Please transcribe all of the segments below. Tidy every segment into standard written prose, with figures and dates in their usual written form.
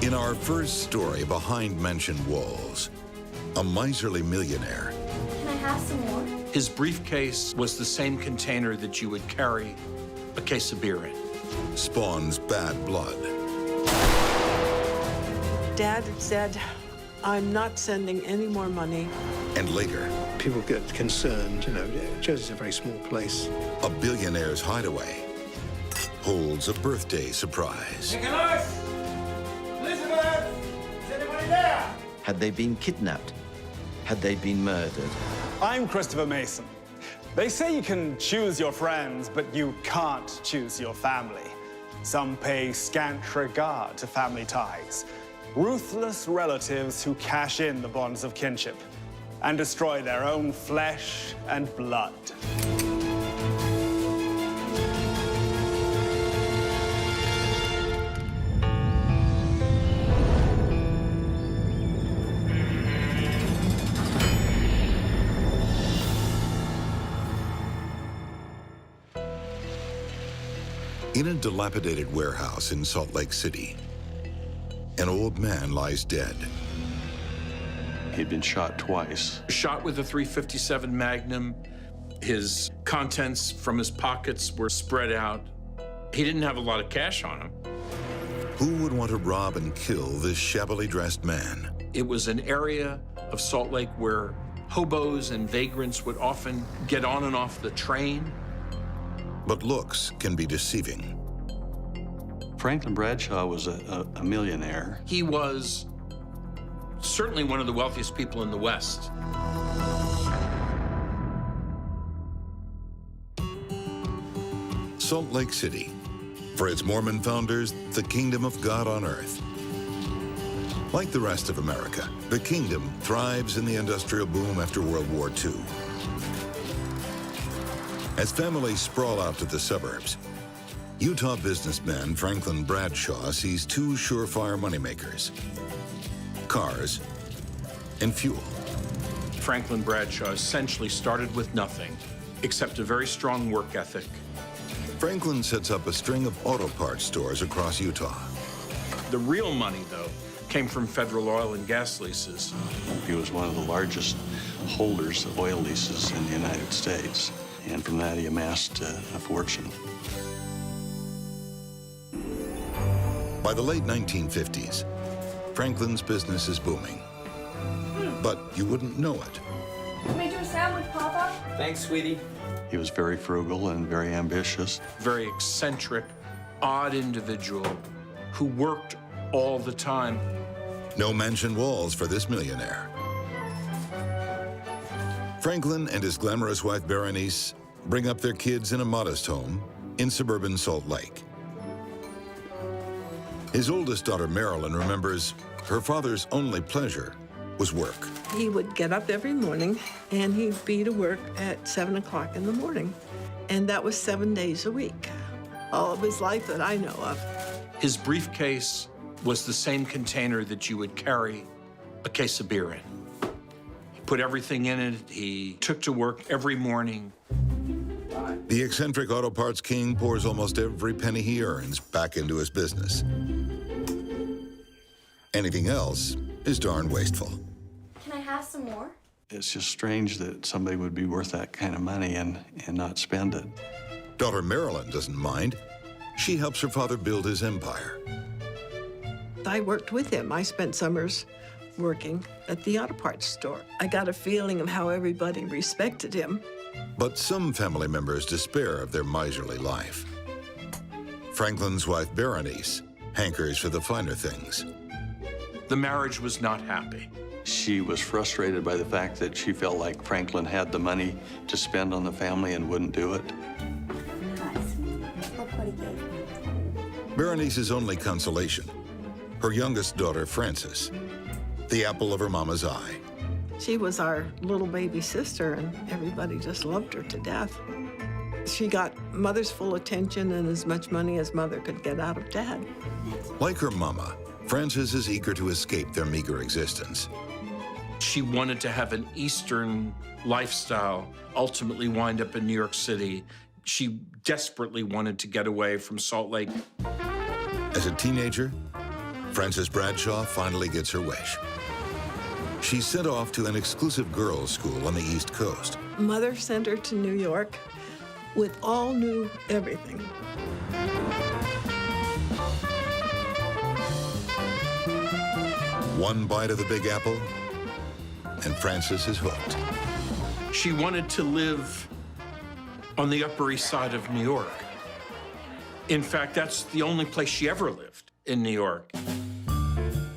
In our first story behind mentioned walls, a miserly millionaire. Can I have some more? His briefcase was the same container that you would carry a case of beer in. Spawns bad blood. Dad said, I'm not sending any more money. And later, people get concerned, you know, Jersey's a very small place. a billionaire's hideaway holds a birthday surprise. Nicholas! Elizabeth! Is anybody there? Had they been kidnapped? Had they been murdered? I'm Christopher Mason. They say you can choose your friends, but you can't choose your family. Some pay scant regard to family ties. Ruthless relatives who cash in the bonds of kinship and destroy their own flesh and blood. In a dilapidated warehouse in Salt Lake City, an old man lies dead. He'd been shot twice. Shot with a .357 Magnum. His contents from his pockets were spread out. He didn't have a lot of cash on him. Who would want to rob and kill this shabbily dressed man? It was an area of Salt Lake where hobos and vagrants would often get on and off the train. But looks can be deceiving. Franklin Bradshaw was a millionaire. He was certainly one of the wealthiest people in the West. Salt Lake City, for its Mormon founders, the kingdom of God on earth. Like the rest of America, the kingdom thrives in the industrial boom after World War II. As families sprawl out to the suburbs, Utah businessman Franklin Bradshaw sees two surefire moneymakers: cars and fuel. Franklin Bradshaw essentially started with nothing, except a very strong work ethic. Franklin sets up a string of auto parts stores across Utah. The real money, though, came from federal oil and gas leases. He was one of the largest holders of oil leases in the United States. And from that, he amassed a fortune. By the late 1950s, Franklin's business is booming. But you wouldn't know it. Can I do a sandwich, Papa? Thanks, sweetie. He was very frugal and very ambitious. Very eccentric, odd individual who worked all the time. No mansion walls for this millionaire. Franklin and his glamorous wife, Berenice, bring up their kids in a modest home in suburban Salt Lake. His oldest daughter, Marilyn, remembers her father's only pleasure was work. He would get up every morning and he'd be to work at 7 o'clock in the morning. And that was 7 days a week. All of his life that I know of. His briefcase was the same container that you would carry a case of beer in. He put everything in it. He took to work every morning. The eccentric auto parts king pours almost every penny he earns back into his business. Anything else is darn wasteful. Can I have some more? It's just strange that somebody would be worth that kind of money and not spend it. Daughter Marilyn doesn't mind. She helps her father build his empire. I worked with him. I spent summers working at the auto parts store. I got a feeling of how everybody respected him. But some family members despair of their miserly life. Franklin's wife, Berenice, hankers for the finer things. The marriage was not happy. She was frustrated by the fact that she felt like Franklin had the money to spend on the family and wouldn't do it. Nice. Look what he gave me. Berenice's only consolation, her youngest daughter, Frances, the apple of her mama's eye. She was our little baby sister, and everybody just loved her to death. She got mother's full attention and as much money as mother could get out of dad. Like her mama, Frances is eager to escape their meager existence. She wanted to have an Eastern lifestyle, ultimately wind up in New York City. She desperately wanted to get away from Salt Lake. As a teenager, Frances Bradshaw finally gets her wish. She's sent off to an exclusive girls' school on the East Coast. Mother sent her to New York with all new everything. One bite of the Big Apple, and Frances is hooked. She wanted to live on the Upper East Side of New York. In fact, that's the only place she ever lived, in New York.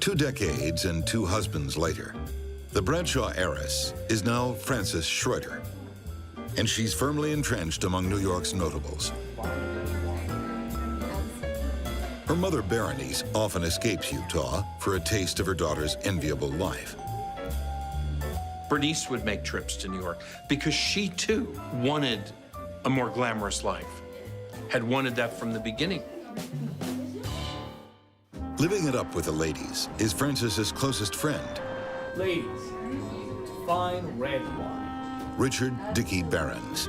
2 decades and 2 husbands later, the Bradshaw heiress is now Frances Schroeder, and she's firmly entrenched among New York's notables. Her mother, Berenice, often escapes Utah for a taste of her daughter's enviable life. Bernice would make trips to New York because she, too, wanted a more glamorous life, had wanted that from the beginning. Living it up with the ladies is Frances's closest friend, Ladies, fine red wine. Richard Dickey Barons.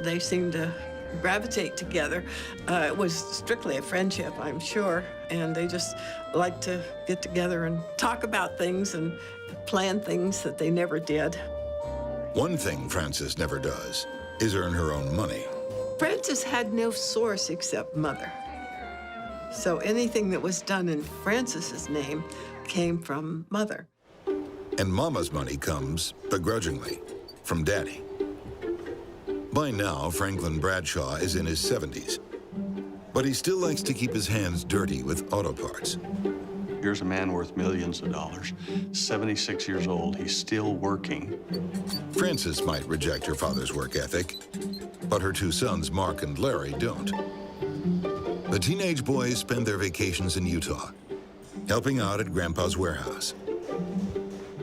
They seemed to gravitate together. It was strictly a friendship, I'm sure, and they just liked to get together and talk about things and plan things that they never did. One thing Frances never does is earn her own money. Frances had no source except Mother. So anything that was done in Frances's name came from Mother. And Mama's money comes, begrudgingly, from Daddy. By now, Franklin Bradshaw is in his 70s, but he still likes to keep his hands dirty with auto parts. Here's a man worth millions of dollars, 76 years old, he's still working. Frances might reject her father's work ethic, but her 2 sons, Mark and Larry, don't. The teenage boys spend their vacations in Utah, helping out at Grandpa's warehouse.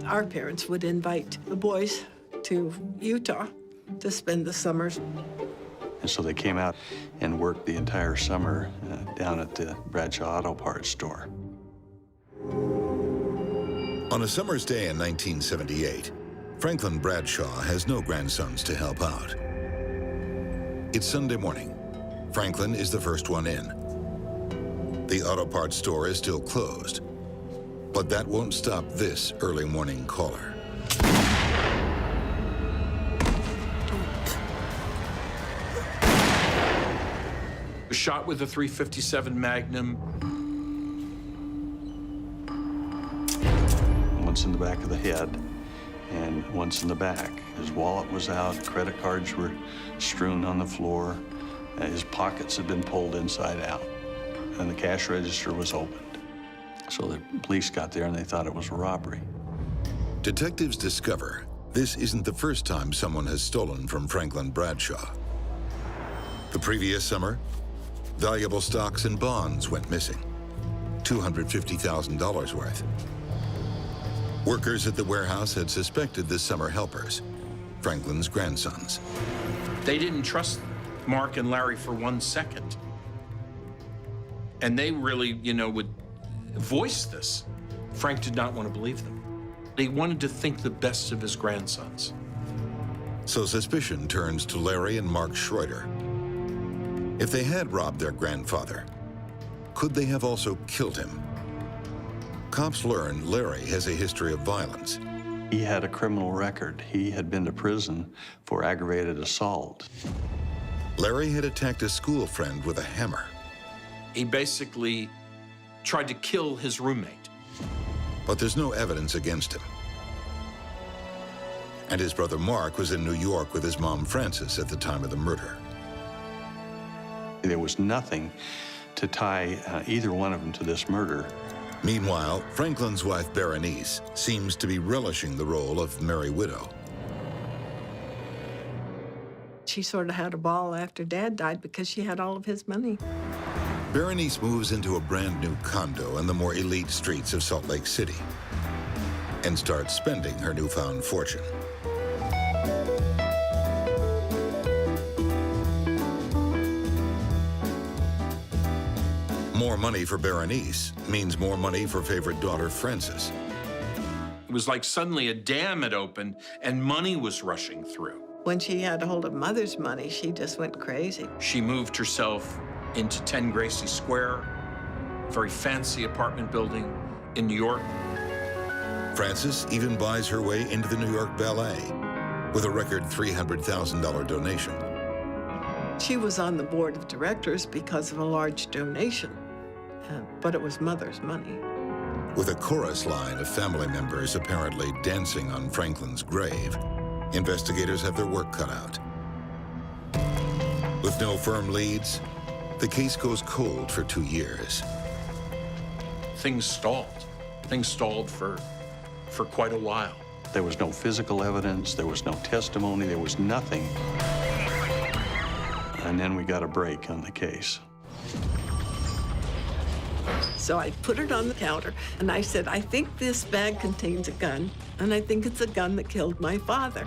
Our parents would invite the boys to Utah to spend the summers. And so they came out and worked the entire summer down at the Bradshaw Auto Parts store. On a summer's day in 1978, Franklin Bradshaw has no grandsons to help out. It's Sunday morning. Franklin is the first one in. The auto parts store is still closed, but that won't stop this early morning caller. Shot with a .357 Magnum. Once in the back of the head and once in the back. His wallet was out, credit cards were strewn on the floor, his pockets had been pulled inside out, and the cash register was opened. So the police got there and they thought it was a robbery. Detectives discover this isn't the first time someone has stolen from Franklin Bradshaw. The previous summer, valuable stocks and bonds went missing, $250,000 worth. Workers at the warehouse had suspected the summer helpers, Franklin's grandsons. They didn't trust Mark and Larry for 1 second. And they really, would voice this. Frank did not want to believe them. He wanted to think the best of his grandsons. So suspicion turns to Larry and Mark Schroeder. If they had robbed their grandfather, could they have also killed him? Cops learn Larry has a history of violence. He had a criminal record. He had been to prison for aggravated assault. Larry had attacked a school friend with a hammer. He basically tried to kill his roommate. But there's no evidence against him. And his brother Mark was in New York with his mom Frances at the time of the murder. There was nothing to tie either one of them to this murder. Meanwhile, Franklin's wife Berenice seems to be relishing the role of merry widow. She sort of had a ball after Dad died because she had all of his money. Berenice moves into a brand new condo in the more elite streets of Salt Lake City and starts spending her newfound fortune. More money for Berenice means more money for favorite daughter Frances. It was like suddenly a dam had opened and money was rushing through. When she had a hold of Mother's money, she just went crazy. She moved herself into 10 Gracie Square. very fancy apartment building in New York. Frances even buys her way into the New York Ballet with a record $300,000 donation. She was on the board of directors because of a large donation, but it was Mother's money. With a chorus line of family members apparently dancing on Franklin's grave, investigators have their work cut out. With no firm leads, the case goes cold for 2 years. Things stalled. Things stalled for quite a while. There was no physical evidence, there was no testimony, there was nothing. And then we got a break on the case. So I put it on the counter, and I said, I think this bag contains a gun, and I think it's a gun that killed my father.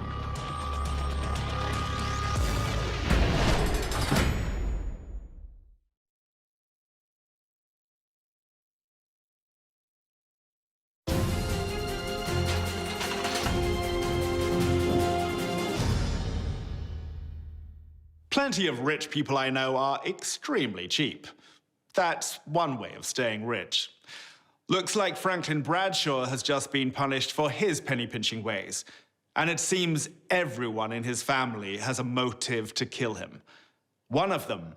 Plenty of rich people I know are extremely cheap. That's one way of staying rich. Looks like Franklin Bradshaw has just been punished for his penny-pinching ways. And it seems everyone in his family has a motive to kill him. One of them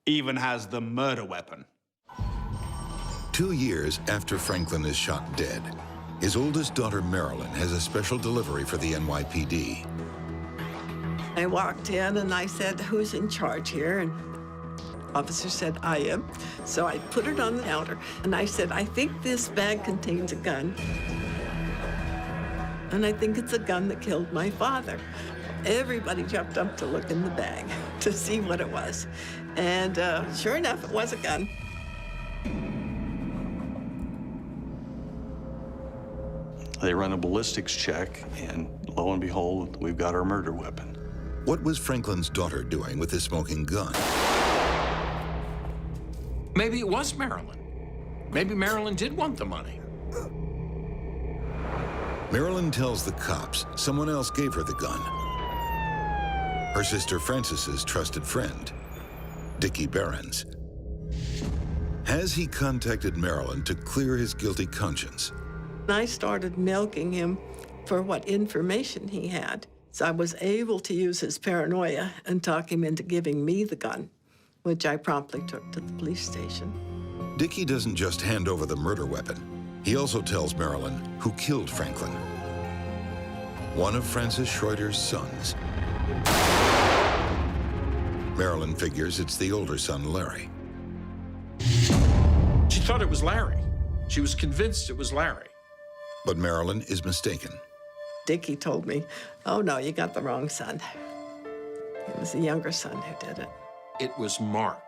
even has the murder weapon. 2 years after Franklin is shot dead, his oldest daughter, Marilyn, has a special delivery for the NYPD. I walked in and I said, who's in charge here? And the officer said, I am. So I put it on the counter and I said, I think this bag contains a gun. And I think it's a gun that killed my father. Everybody jumped up to look in the bag to see what it was. And sure enough, it was a gun. They run a ballistics check, and lo and behold, we've got our murder weapon. What was Franklin's daughter doing with the smoking gun? Maybe it was Marilyn. Maybe Marilyn did want the money. Marilyn tells the cops someone else gave her the gun. Her sister Frances's trusted friend, Dickie Behrens. Has he contacted Marilyn to clear his guilty conscience? I started milking him for what information he had. So I was able to use his paranoia and talk him into giving me the gun, which I promptly took to the police station. Dickie doesn't just hand over the murder weapon. He also tells Marilyn who killed Franklin. One of Francis Schroeder's sons. Marilyn figures it's the older son, Larry. She thought it was Larry. She was convinced it was Larry. But Marilyn is mistaken. Dickie told me, oh no, you got the wrong son. It was the younger son who did it. It was Mark.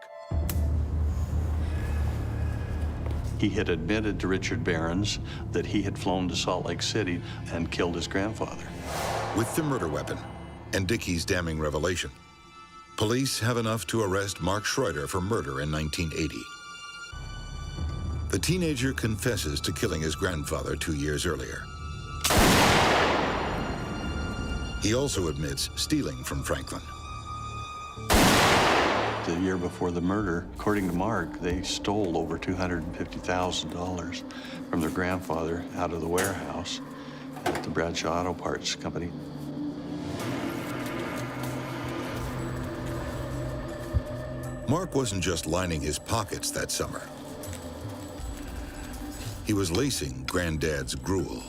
He had admitted to Richard Behrens that he had flown to Salt Lake City and killed his grandfather. With the murder weapon and Dickie's damning revelation, police have enough to arrest Mark Schroeder for murder in 1980. The teenager confesses to killing his grandfather 2 years earlier. He also admits stealing from Franklin. The year before the murder, according to Mark, they stole over $250,000 from their grandfather out of the warehouse at the Bradshaw Auto Parts Company. Mark wasn't just lining his pockets that summer. He was lacing Granddad's gruel.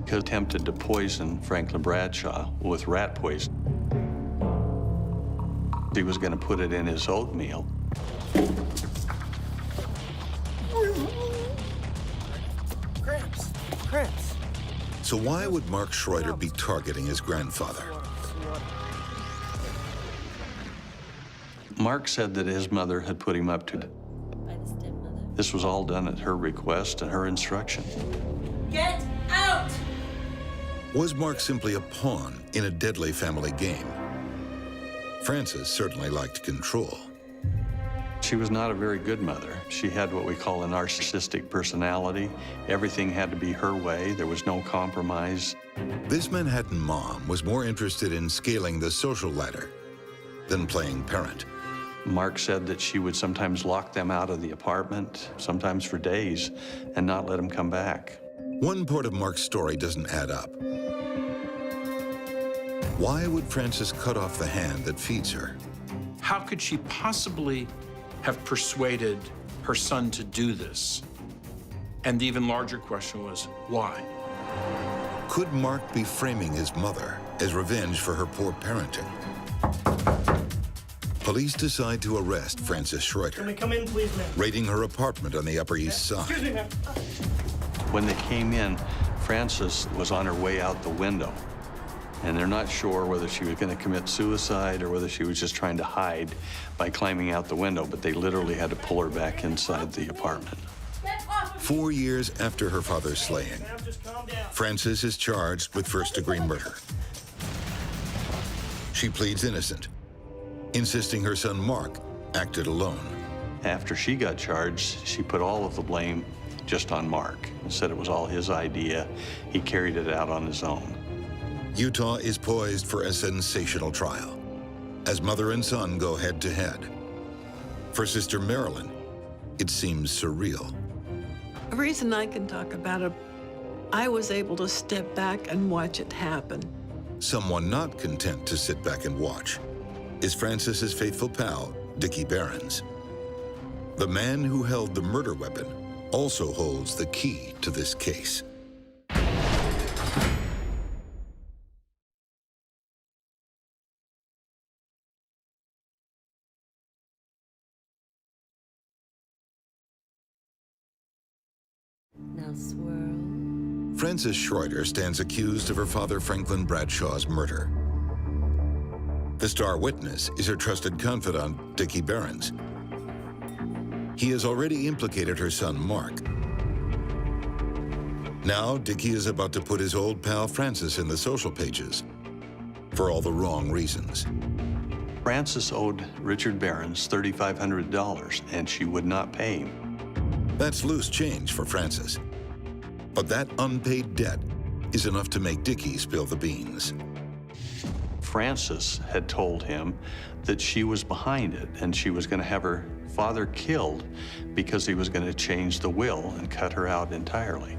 He attempted to poison Franklin Bradshaw with rat poison. He was going to put it in his oatmeal. Cramps. So why would Mark Schroeder be targeting his grandfather? Mark said that his mother had put him up to it. This was all done at her request and her instruction. Get out! Was Mark simply a pawn in a deadly family game? Frances certainly liked control. She was not a very good mother. She had what we call a narcissistic personality. Everything had to be her way. There was no compromise. This Manhattan mom was more interested in scaling the social ladder than playing parent. Mark said that she would sometimes lock them out of the apartment, sometimes for days, and not let them come back. One part of Mark's story doesn't add up. Why would Frances cut off the hand that feeds her? How could she possibly have persuaded her son to do this? And the even larger question was, why? Could Mark be framing his mother as revenge for her poor parenting? Police decide to arrest Frances Schroeder, Can we come in, please, ma'am? raiding her apartment on the Upper East Side. Excuse me, ma'am. When they came in, Frances was on her way out the window, and they're not sure whether she was going to commit suicide or whether she was just trying to hide by climbing out the window, but they literally had to pull her back inside the apartment. 4 years after her father's slaying, Ma'am, just calm down. Frances is charged with first-degree murder. She pleads innocent, insisting her son Mark acted alone. After she got charged, she put all of the blame just on Mark and said it was all his idea. He carried it out on his own. Utah is poised for a sensational trial as mother and son go head-to-head. For Sister Marilyn, it seems surreal. The reason I can talk about it, I was able to step back and watch it happen. Someone not content to sit back and watch is Frances's faithful pal, Dickie Behrens. The man who held the murder weapon also holds the key to this case. Now swirl. Frances Schroeder stands accused of her father Franklin Bradshaw's murder. The star witness is her trusted confidant, Dickie Behrens. He has already implicated her son, Mark. Now, Dickie is about to put his old pal Frances in the social pages for all the wrong reasons. Frances owed Richard Behrens $3,500, and she would not pay him. That's loose change for Frances. But that unpaid debt is enough to make Dickie spill the beans. Frances had told him that she was behind it, and she was going to have her father killed because he was going to change the will and cut her out entirely.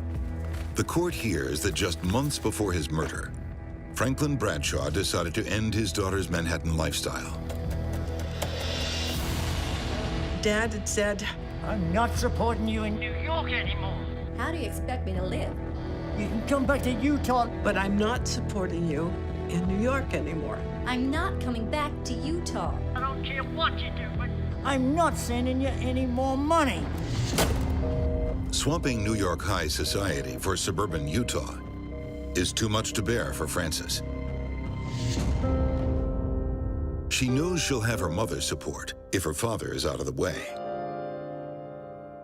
The court hears that just months before his murder, Franklin Bradshaw decided to end his daughter's Manhattan lifestyle. Dad had said, I'm not supporting you in New York anymore. How do you expect me to live? You can come back to Utah. but I'm not supporting you in New York anymore. I'm not coming back to Utah. I don't care what you do, but I'm not sending you any more money. Swamping New York high society for suburban Utah is too much to bear for Frances. She knows she'll have her mother's support if her father is out of the way.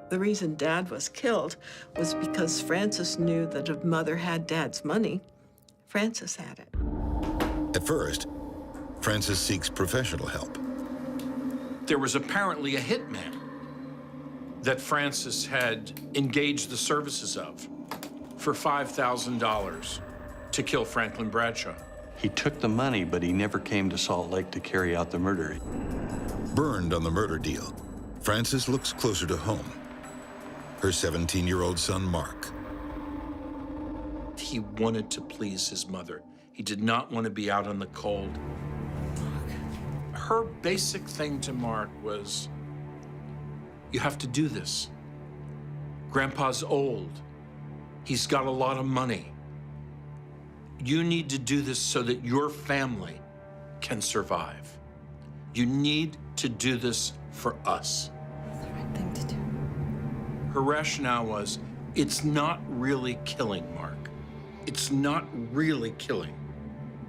The reason Dad was killed was because Frances knew that if Mother had Dad's money, Frances had it. At first, Frances seeks professional help. There was apparently a hitman that Frances had engaged the services of for $5,000 to kill Franklin Bradshaw. He took the money, but he never came to Salt Lake to carry out the murder. Burned on the murder deal, Frances looks closer to home. Her 17-year-old son, Mark. He wanted to please his mother. He did not want to be out in the cold. Her basic thing to Mark was, you have to do this. Grandpa's old. He's got a lot of money. You need to do this so that your family can survive. You need to do this for us. That's the right thing to do. Her rationale was, it's not really killing, Mark. It's not really killing.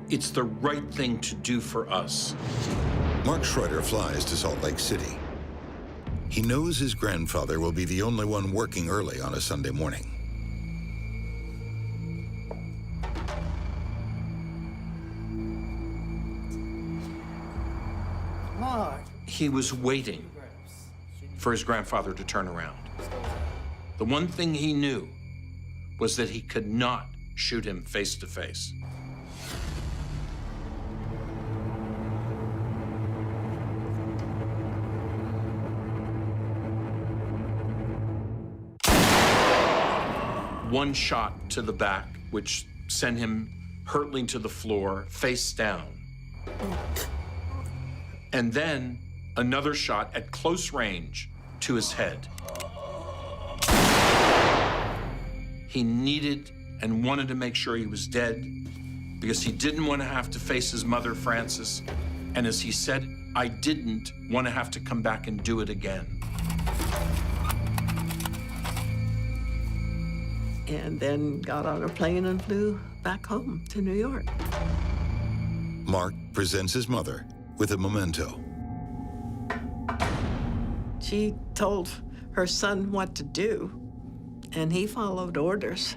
It's the right thing to do for us. Mark Schroeder flies to Salt Lake City. He knows his grandfather will be the only one working early on a Sunday morning. Mark. He was waiting for his grandfather to turn around. The one thing he knew was that he could not shoot him face to face. one shot to the back, which sent him hurtling to the floor, face down. And then another shot at close range to his head. He needed and wanted to make sure he was dead because he didn't want to have to face his mother, Frances. And as he said, I didn't want to have to come back and do it again. And then got on a plane and flew back home to New York. Mark presents his mother with a memento. She told her son what to do, and he followed orders.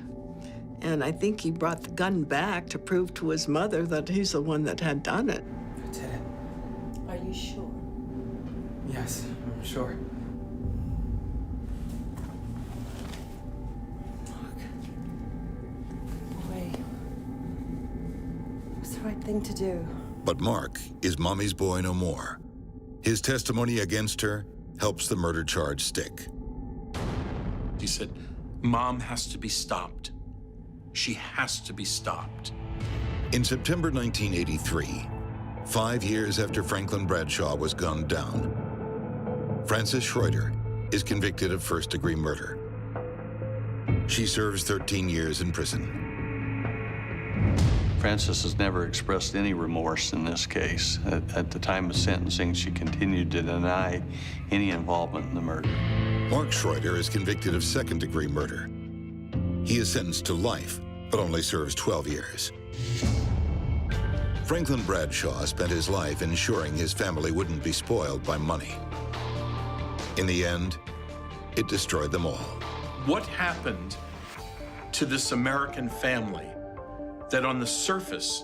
And I think he brought the gun back to prove to his mother that he's the one that had done it. I did it. Are you sure? Yes, I'm sure. Boy, it was the right thing to do. But Mark is Mommy's boy no more. His testimony against her helps the murder charge stick. He said, Mom has to be stopped. She has to be stopped. In September 1983, 5 years after Franklin Bradshaw was gunned down, Frances Schroeder is convicted of first-degree murder. She serves 13 years in prison. Frances has never expressed any remorse in this case. At the time of sentencing, she continued to deny any involvement in the murder. Mark Schroeder is convicted of second-degree murder. He is sentenced to life, but only serves 12 years. Franklin Bradshaw spent his life ensuring his family wouldn't be spoiled by money. In the end, it destroyed them all. What happened to this American family that on the surface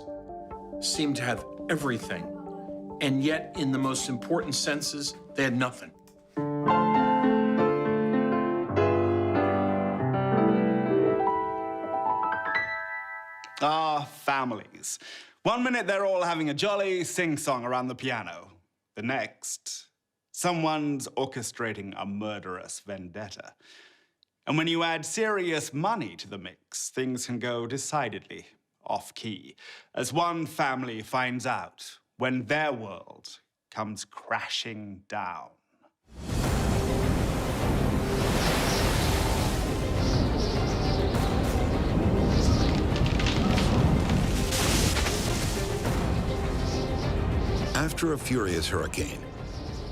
seemed to have everything, and yet in the most important senses, they had nothing? Ah, families. One minute they're all having a jolly sing-song around the piano. The next, someone's orchestrating a murderous vendetta. And when you add serious money to the mix, things can go decidedly off-key, as one family finds out when their world comes crashing down. After a furious hurricane,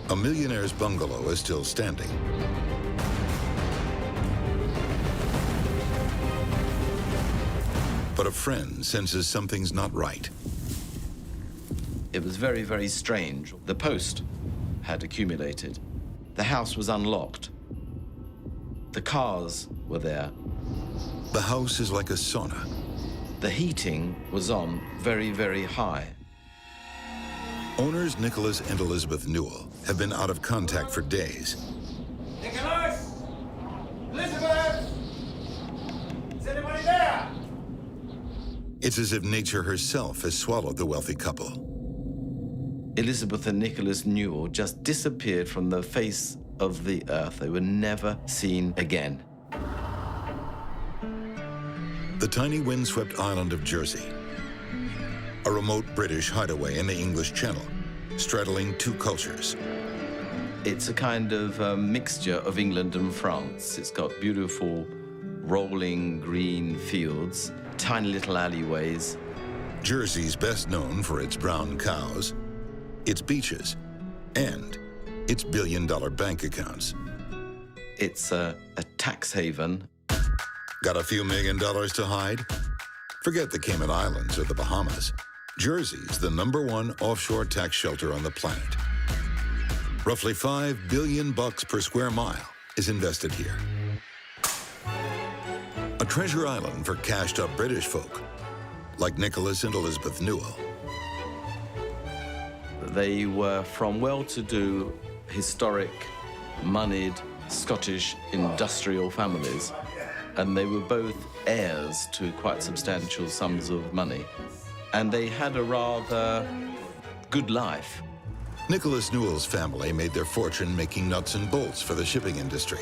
a millionaire's bungalow is still standing. But a friend senses something's not right. It was very, very strange. The post had accumulated. The house was unlocked. The cars were there. The house is like a sauna. The heating was on very, very high. Owners Nicholas and Elizabeth Newell have been out of contact for days. Nicholas! Elizabeth! Is anybody there? It's as if nature herself has swallowed the wealthy couple. Elizabeth and Nicholas Newell just disappeared from the face of the earth. They were never seen again. The tiny windswept island of Jersey, a remote British hideaway in the English Channel, straddling two cultures. It's a kind of mixture of England and France. It's got beautiful rolling green fields, tiny little alleyways. Jersey's best known for its brown cows, its beaches, and its billion-dollar bank accounts. It's a tax haven. Got a few $1 million to hide? Forget the Cayman Islands or the Bahamas. Jersey's the #1 offshore tax shelter on the planet. Roughly $5 billion per square mile is invested here. A treasure island for cashed-up British folk, like Nicholas and Elizabeth Newell. They were from well-to-do, historic, moneyed Scottish industrial families, and they were both heirs to quite substantial sums of money. And they had a rather good life. Nicholas Newell's family made their fortune making nuts and bolts for the shipping industry.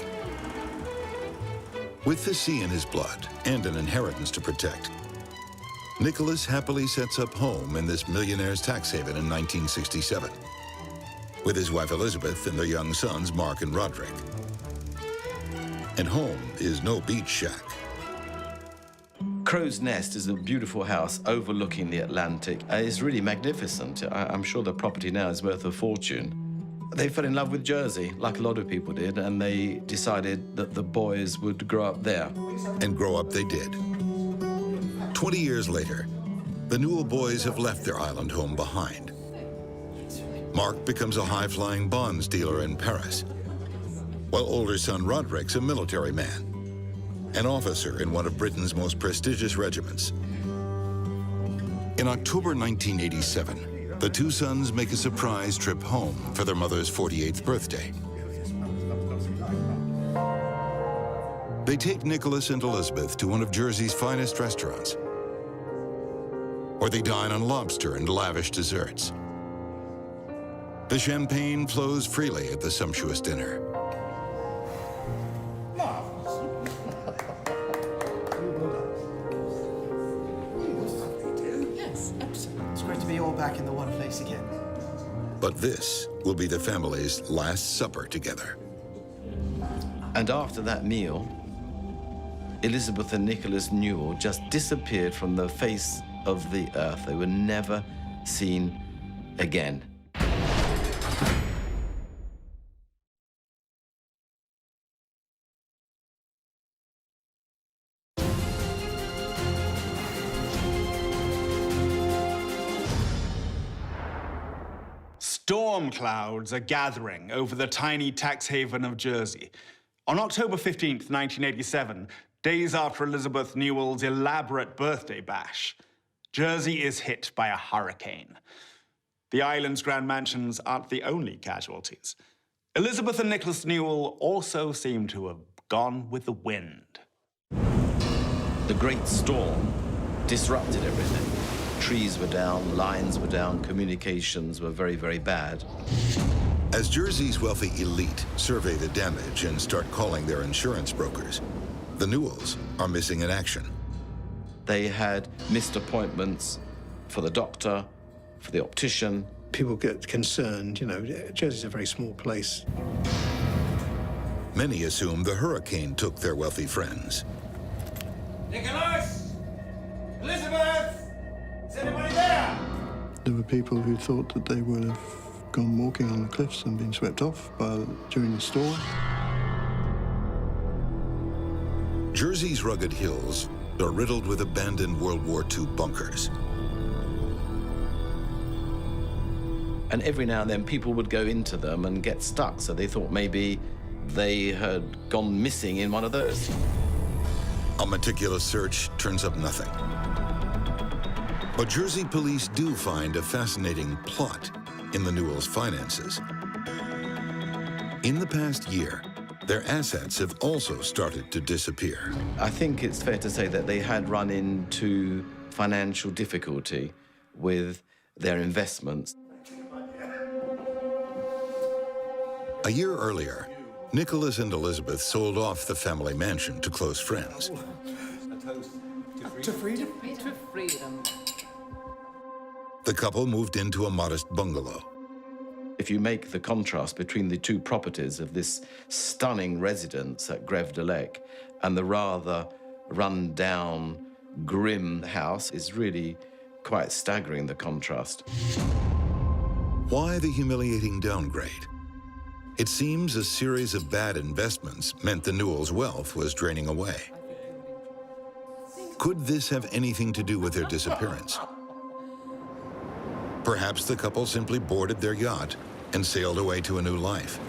With the sea in his blood and an inheritance to protect, Nicholas happily sets up home in this millionaire's tax haven in 1967, with his wife Elizabeth and their young sons Mark and Roderick. And home is no beach shack. Crow's Nest is a beautiful house overlooking the Atlantic. It's really magnificent. I'm sure the property now is worth a fortune. They fell in love with Jersey, like a lot of people did, and they decided that the boys would grow up there. And grow up they did. 20 years later, the Newell boys have left their island home behind. Mark becomes a high-flying bonds dealer in Paris, while older son Roderick's a military man, an officer in one of Britain's most prestigious regiments. In October 1987, the two sons make a surprise trip home for their mother's 48th birthday. They take Nicholas and Elizabeth to one of Jersey's finest restaurants, where they dine on lobster and lavish desserts. The champagne flows freely at the sumptuous dinner. Yes, absolutely. It's great to be all back in the one place again. But this will be the family's last supper together. And after that meal, Elizabeth and Nicholas Newell just disappeared from the face of the earth. They were never seen again. Storm clouds are gathering over the tiny tax haven of Jersey. On October 15th, 1987, days after Elizabeth Newell's elaborate birthday bash, Jersey is hit by a hurricane. The island's grand mansions aren't the only casualties. Elizabeth and Nicholas Newell also seem to have gone with the wind. The great storm disrupted everything. Trees were down, lines were down, communications were very, very bad. As Jersey's wealthy elite survey the damage and start calling their insurance brokers, the Newells are missing in action. They had missed appointments for the doctor, for the optician. People get concerned, you know, Jersey's a very small place. Many assume the hurricane took their wealthy friends. Nicholas! Elizabeth! Is anybody there? There were people who thought that they would have gone walking on the cliffs and been swept off during the storm. Jersey's rugged hills are riddled with abandoned World War II bunkers. And every now and then people would go into them and get stuck, so they thought maybe they had gone missing in one of those. A meticulous search turns up nothing. But Jersey police do find a fascinating plot in the Newells' finances. In the past year, their assets have also started to disappear. I think it's fair to say that they had run into financial difficulty with their investments. A year earlier, Nicholas and Elizabeth sold off the family mansion to close friends. To freedom? To freedom. The couple moved into a modest bungalow. If you make the contrast between the two properties of this stunning residence at Greve de Lec and the rather run-down, grim house, is really quite staggering, the contrast. Why the humiliating downgrade? It seems a series of bad investments meant the Newells' wealth was draining away. Could this have anything to do with their disappearance? Perhaps the couple simply boarded their yacht and sailed away to a new life.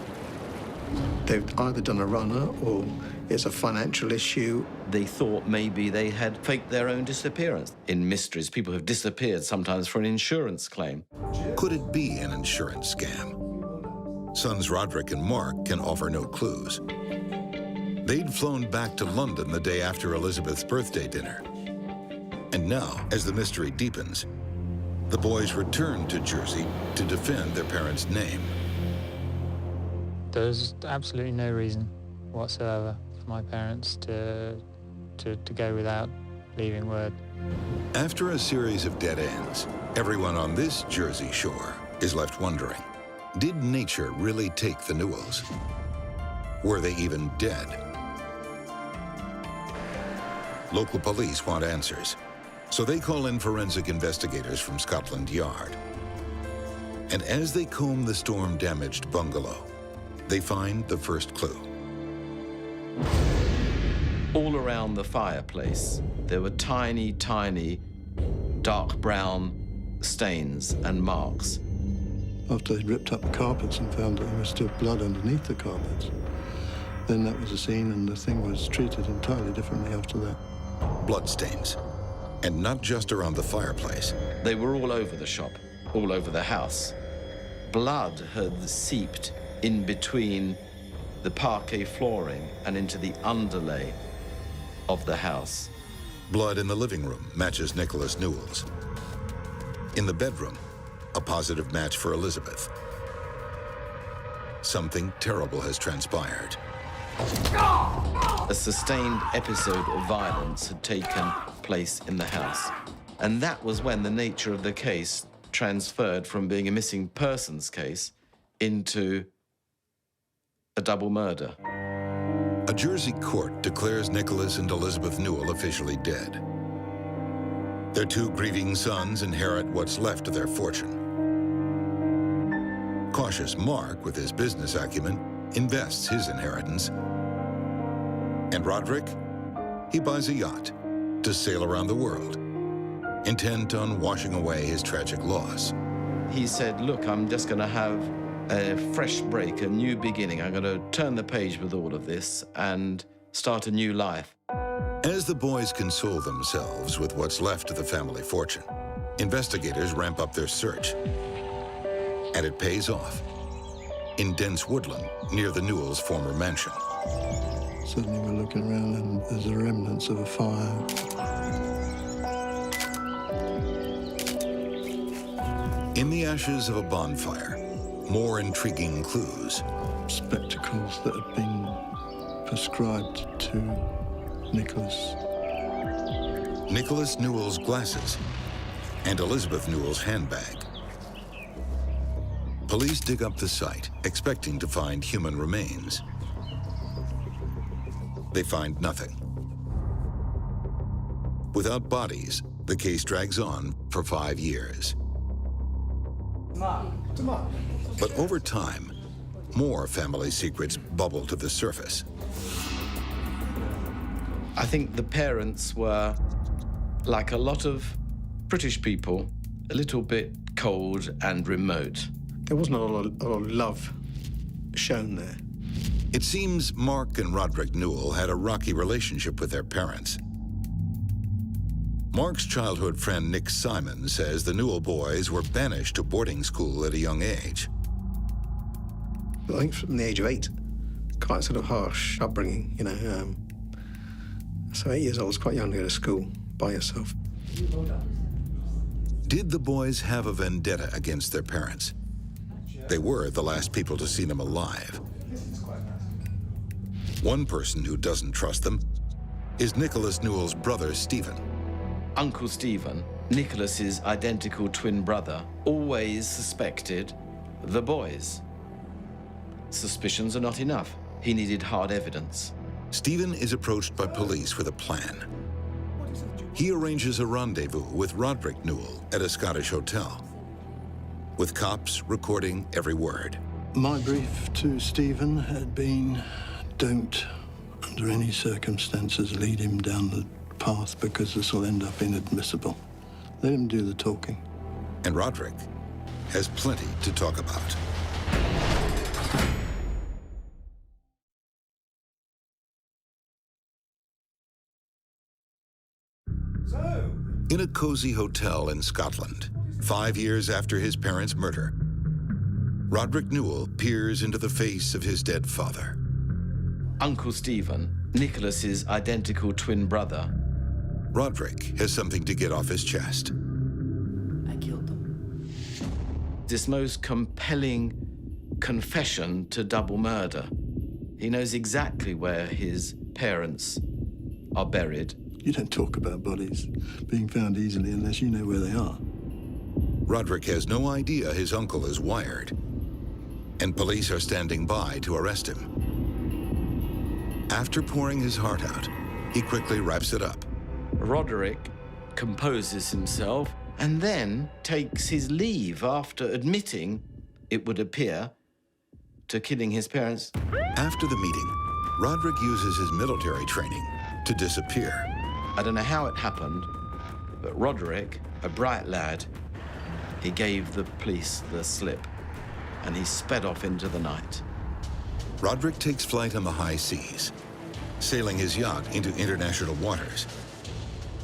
They've either done a runner or it's a financial issue. They thought maybe they had faked their own disappearance. In mysteries, people have disappeared sometimes for an insurance claim. Could it be an insurance scam? Sons Roderick and Mark can offer no clues. They'd flown back to London the day after Elizabeth's birthday dinner. And now, as the mystery deepens, the boys return to Jersey to defend their parents' name. There's absolutely no reason whatsoever for my parents to go without leaving word. After a series of dead ends, everyone on this Jersey shore is left wondering, did nature really take the Newells? Were they even dead? Local police want answers, so they call in forensic investigators from Scotland Yard. And as they comb the storm-damaged bungalow, they find the first clue. All around the fireplace, there were tiny, tiny, dark brown stains and marks. After they'd ripped up the carpets and found that there was still blood underneath the carpets, then that was the scene, and the thing was treated entirely differently after that. Bloodstains, and not just around the fireplace. They were all over the shop, all over the house. Blood had seeped in between the parquet flooring and into the underlay of the house. Blood in the living room matches Nicholas Newell's. In the bedroom, a positive match for Elizabeth. Something terrible has transpired. A sustained episode of violence had taken place in the house. And that was when the nature of the case transferred from being a missing persons case into a double murder. A Jersey court declares Nicholas and Elizabeth Newell officially dead. Their two grieving sons inherit what's left of their fortune. Cautious Mark, with his business acumen, invests his inheritance. And Roderick, he buys a yacht to sail around the world, intent on washing away his tragic loss. He said, look, I'm just going to have a fresh break, a new beginning. I'm going to turn the page with all of this and start a new life. As the boys console themselves with what's left of the family fortune, investigators ramp up their search. And it pays off. In dense woodland near the Newells' former mansion. Suddenly we're looking around and there's the remnants of a fire. In the ashes of a bonfire, more intriguing clues. Spectacles that had been prescribed to Nicholas. Nicholas Newell's glasses and Elizabeth Newell's handbag. Police dig up the site, expecting to find human remains. They find nothing. Without bodies, the case drags on for 5 years. But over time, more family secrets bubble to the surface. I think the parents were, like a lot of British people, a little bit cold and remote. There wasn't a lot of love shown there. It seems Mark and Roderick Newell had a rocky relationship with their parents. Mark's childhood friend Nick Simon says the Newell boys were banished to boarding school at a young age. I think from the age of 8, quite sort of harsh upbringing, you know. So 8 years old is quite young to go to school by yourself. Did the boys have a vendetta against their parents? They were the last people to see them alive. One person who doesn't trust them is Nicholas Newell's brother, Stephen. Uncle Stephen, Nicholas's identical twin brother, always suspected the boys. Suspicions are not enough. He needed hard evidence. Stephen is approached by police with a plan. He arranges a rendezvous with Roderick Newell at a Scottish hotel, with cops recording every word. My brief to Stephen had been, don't, under any circumstances, lead him down the path because this will end up inadmissible. Let him do the talking. And Roderick has plenty to talk about. In a cozy hotel in Scotland, 5 years after his parents' murder, Roderick Newell peers into the face of his dead father. Uncle Stephen, Nicholas's identical twin brother. Roderick has something to get off his chest. I killed them. This most compelling confession to double murder. He knows exactly where his parents are buried. You don't talk about bodies being found easily unless you know where they are. Roderick has no idea his uncle is wired, and police are standing by to arrest him. After pouring his heart out, he quickly wraps it up. Roderick composes himself and then takes his leave after admitting, it would appear, to killing his parents. After the meeting, Roderick uses his military training to disappear. I don't know how it happened, but Roderick, a bright lad, he gave the police the slip and he sped off into the night. Roderick takes flight on the high seas, sailing his yacht into international waters.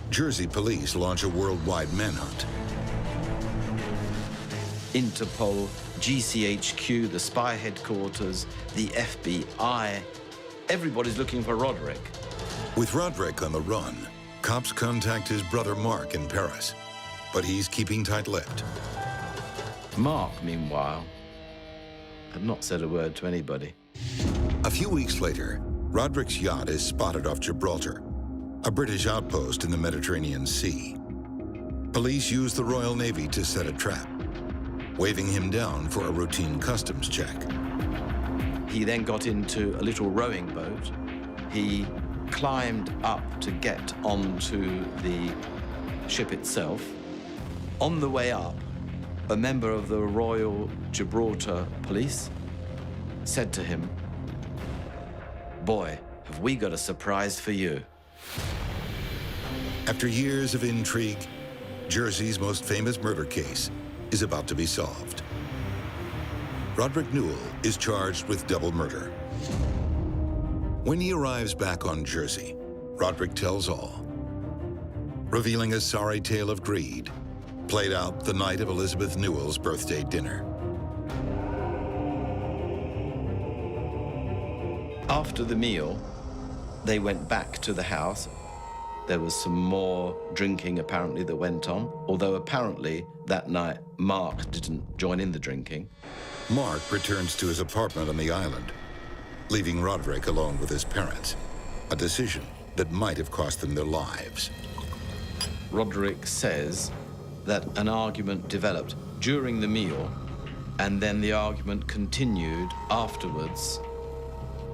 Jersey police launch a worldwide manhunt. Interpol, GCHQ, the spy headquarters, the FBI, everybody's looking for Roderick. With Roderick on the run, cops contact his brother Mark in Paris, but he's keeping tight-lipped. Mark, meanwhile, had not said a word to anybody. A few weeks later, Roderick's yacht is spotted off Gibraltar, a British outpost in the Mediterranean Sea. Police use the Royal Navy to set a trap, waving him down for a routine customs check. He then got into a little rowing boat. He climbed up to get onto the ship itself. On the way up, a member of the Royal Gibraltar Police said to him, "Boy, have we got a surprise for you." After years of intrigue, Jersey's most famous murder case is about to be solved. Roderick Newell is charged with double murder. When he arrives back on Jersey, Roderick tells all, revealing a sorry tale of greed played out the night of Elizabeth Newell's birthday dinner. After the meal, they went back to the house. There was some more drinking, apparently, that went on, although apparently that night Mark didn't join in the drinking. Mark returns to his apartment on the island, leaving Roderick alone with his parents, a decision that might have cost them their lives. Roderick says that an argument developed during the meal, and then the argument continued afterwards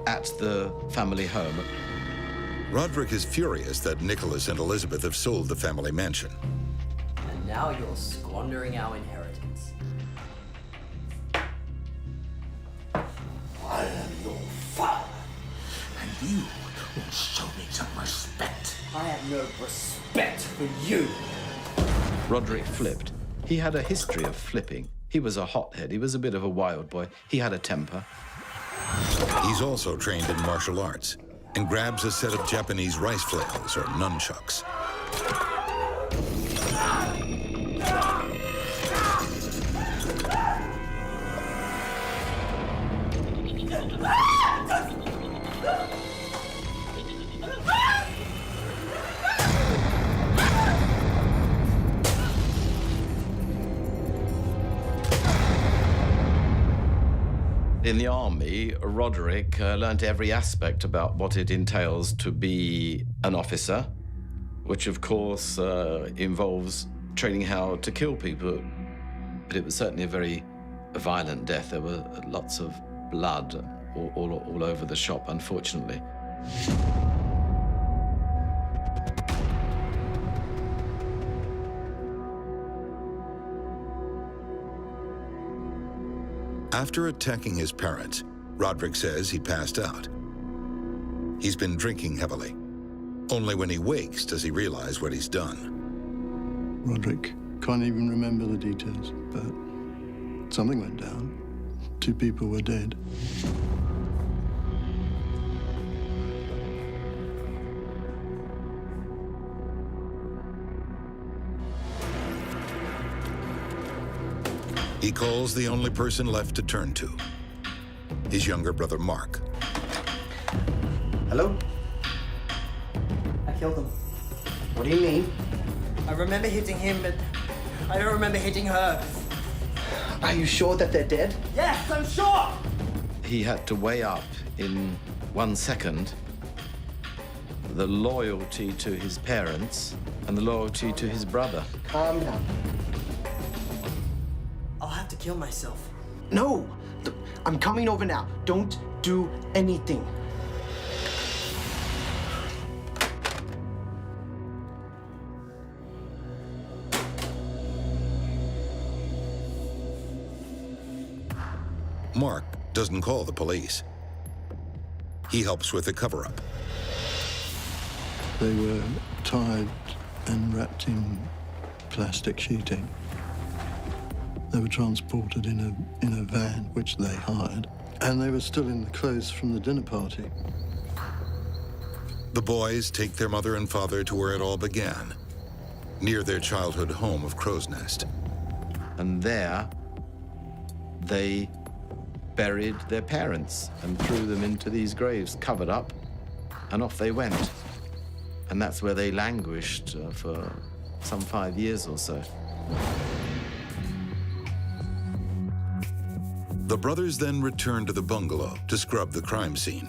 at the family home. Roderick is furious that Nicholas and Elizabeth have sold the family mansion. And now you're squandering our inheritance. I am your father, and you will show me some respect. I have no respect for you. Roderick flipped. He had a history of flipping. He was a hothead. He was a bit of a wild boy. He had a temper. He's also trained in martial arts and grabs a set of Japanese rice flails, or nunchucks. In the army, Roderick learnt every aspect about what it entails to be an officer, which of course involves training how to kill people. But it was certainly a very violent death. There were lots of blood all over the shop, unfortunately. After attacking his parents, Roderick says he passed out. He's been drinking heavily. Only when he wakes does he realize what he's done. Roderick can't even remember the details, but something went down. 2 people were dead. He calls the only person left to turn to, his younger brother, Mark. Hello? I killed him. What do you mean? I remember hitting him, but I don't remember hitting her. Are you sure that they're dead? Yes, I'm sure! He had to weigh up in 1 second the loyalty to his parents and the loyalty to his brother. Calm down. I'll have to kill myself. No! I'm coming over now. Don't do anything. Mark doesn't call the police. He helps with the cover-up. They were tied and wrapped in plastic sheeting. They were transported in a van, which they hired, and they were still in the clothes from the dinner party. The boys take their mother and father to where it all began, near their childhood home of Crow's Nest. And there, they buried their parents and threw them into these graves, covered up, and off they went. And that's where they languished for some 5 years or so. The brothers then returned to the bungalow to scrub the crime scene.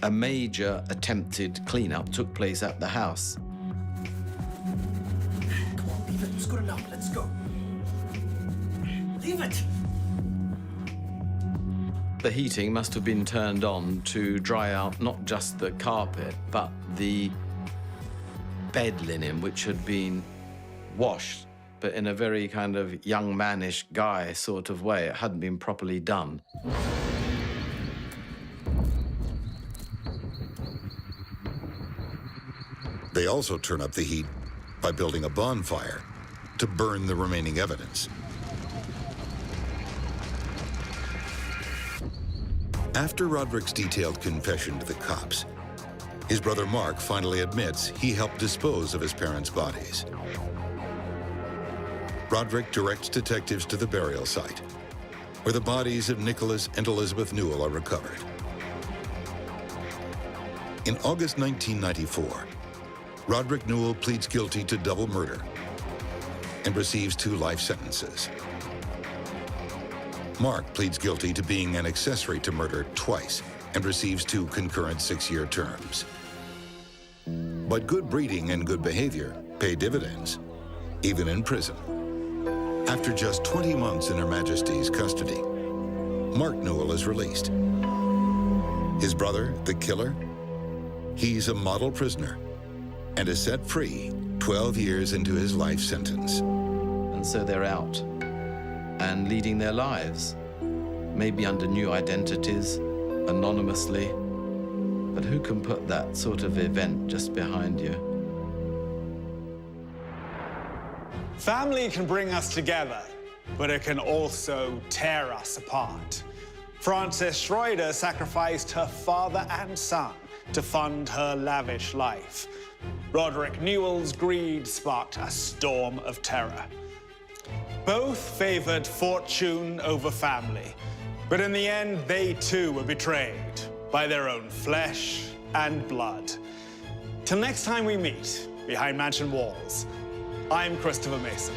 A major attempted cleanup took place at the house. Come on, leave it. It's good enough. Let's go. Leave it! The heating must have been turned on to dry out not just the carpet, but the bed linen, which had been washed, but in a very kind of young manish guy sort of way. It hadn't been properly done. They also turn up the heat by building a bonfire to burn the remaining evidence. After Roderick's detailed confession to the cops, his brother Mark finally admits he helped dispose of his parents' bodies. Roderick directs detectives to the burial site, where the bodies of Nicholas and Elizabeth Newell are recovered. In August 1994, Roderick Newell pleads guilty to double murder and receives 2 life sentences. Mark pleads guilty to being an accessory to murder twice and receives 2 concurrent 6-year terms. But good breeding and good behavior pay dividends, even in prison. After just 20 months in Her Majesty's custody, Mark Newell is released. His brother, the killer, he's a model prisoner and is set free 12 years into his life sentence. And so they're out and leading their lives, maybe under new identities, anonymously. But who can put that sort of event just behind you? Family can bring us together, but it can also tear us apart. Frances Schroeder sacrificed her father and son to fund her lavish life. Roderick Newell's greed sparked a storm of terror. Both favored fortune over family, but in the end, they too were betrayed by their own flesh and blood. Till next time we meet behind mansion walls, I'm Christopher Mason.